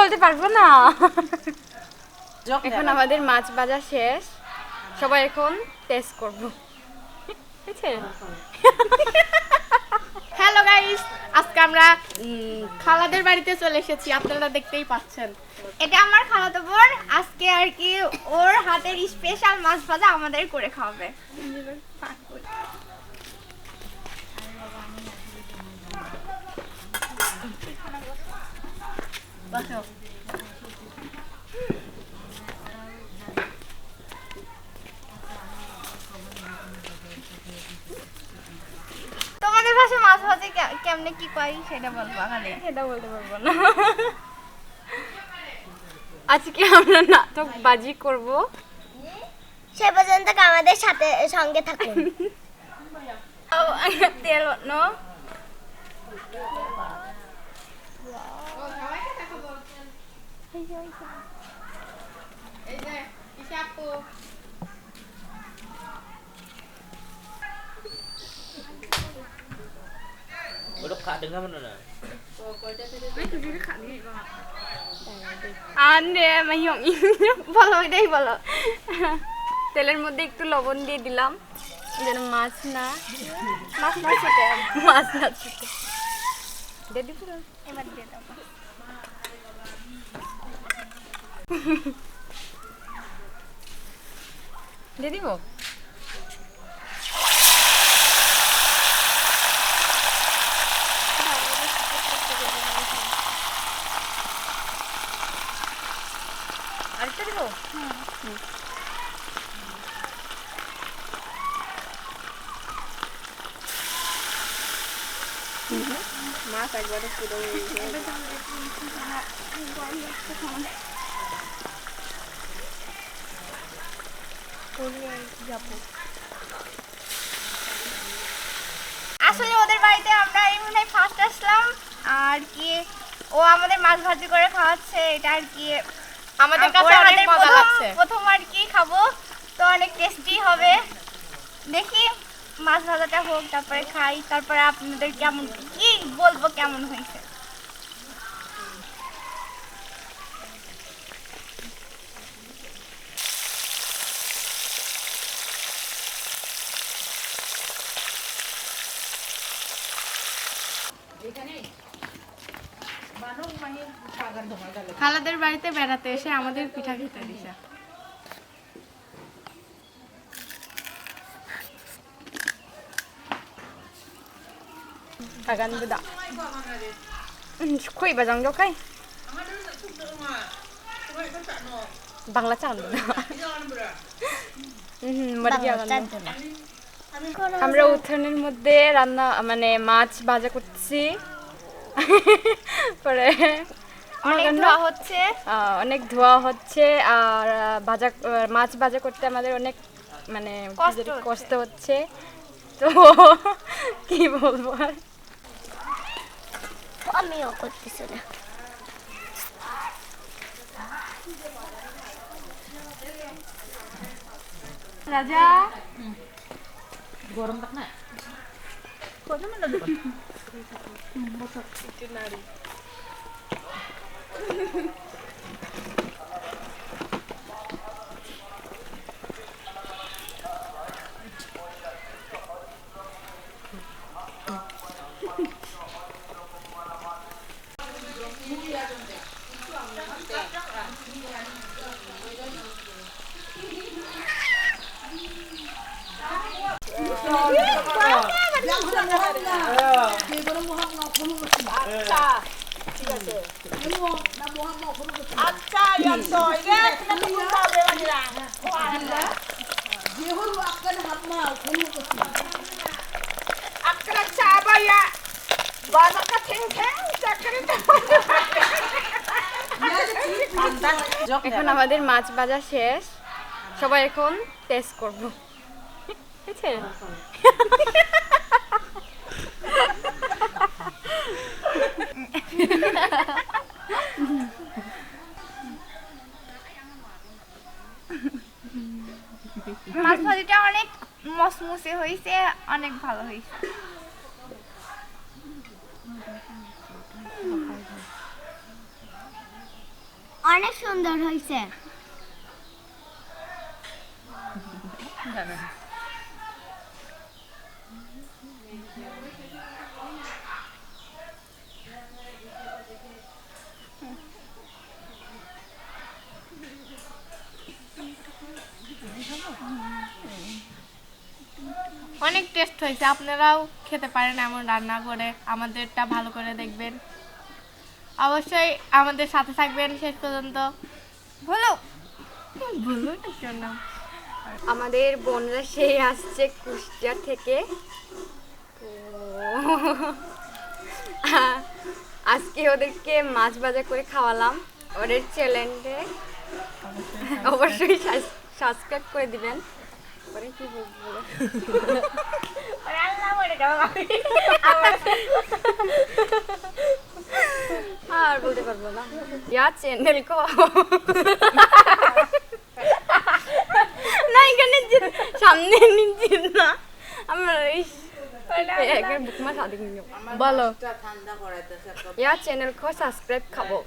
বলতে পারবো না। এখন আমাদের মাছ ভাজা শেষ, সবাই এখন টেস্ট করব। হ্যালো গাইস, আজকে আমরা খালাদের বাড়িতে চলে এসেছি, আপনারা দেখতেই পাচ্ছেন। এটা আমার খালাতো বোন, আজকে আর কি ওর হাতের স্পেশাল মাছ ভাজা আমাদের করে খাওয়াবে। তোমাদের ভাষায় মাছ ভাজা কেমনে কি কয় সেটা বলবো খালি। সেটা বলতে পারবো না। আজকে আমরা নাটক বাজি করব, সে পর্যন্ত আমাদের সাথে সঙ্গে থাকুন। তেল নো এই যে ইসাপু Udah kak dengar mana na? আনে মাইয়ং বলো, এটাই বলো। তেলের মধ্যে একটু লবণ দিয়ে দিলাম যেন মাছ না ছুটে, মাছ না ছুটে। দিয়ে দিব এবার দিয়ে দাও। দিয়ে দিব। আরেকটা দিব। মাছ একবারে পুরো আসলে ওদের বাড়িতে আমরা এই মনে হয় ফার্স্ট আসলাম, আর কি ও আমাদের মাছ ভাজি করে খাওয়াচ্ছে, এটা আর কি আমাদের কাছে ওর অনেক হাতের মজা লাগছে। প্রথম আর কি খাবো, তো অনেক টেস্টি হবে। দেখি মাছ ভাজাটা হোক, তারপরে খাই, তারপরে আপনাদের কেমন কি বলবো কেমন হয়েছে। খালাদের বাড়িতে বেড়াতে এসে আমাদের পিঠা খেতে দিছে। আগান বুদা খুই বাজাং জকাই বাংলা চান না। আমরা উঠোনের মধ্যে রান্না মানে মাছ ভাজা করতেছি। পরে অনেক ধোয়া হচ্ছে, অনেক ধোয়া হচ্ছে, আর মাছ ভাজা করতে আমাদের অনেক মানে কষ্ট হচ্ছে। তো কি বলবো আর, আমিও করতেছি না। রাজা Goreng tak nak? আচ্ছা ইয়াতো রে তুমি তুমি পাবে না যে হলো আকান হাতমা কোন কিছু আকরা চাবায়া বানাকা ঠেং ঠেং চাকরি এখন আমাদের মাছ ভাজা শেষ, সবাই এখন টেস্ট করব। ঠিক আছে? মাছ ভাজিটা অনেক মসমসে হয়েছে, অনেক ভালো হয়েছে। অনেক সুন্দর হয়েছে। অনেক টেস্ট হয়েছে, আপনারাও খেতে পারেন এমন রান্না করে, আমাদেরটা ভালো করে দেখবেন, অবশ্যই আমাদের সাথে থাকবেন শেষ পর্যন্ত। বলো বলুন জন্য আমাদের বোনরা সেই আসছে কুষ্টিয়া থেকে, তো আজকে ওদেরকে মাছ ভাজা করে খাওয়ালাম। ওদের চ্যানেলে অবশ্যই সাবস্ক্রাইব করে দিবেন। পরে কি বলবো রান্না করে দাও আর বলতে পারবো না। ইয়া চ্যানেল কো না, এখানে সামনে নিচ্ছি না আমার এই বুকমা শাদি বলো। ইয়া চ্যানেল को सब्सक्राइब खाबो।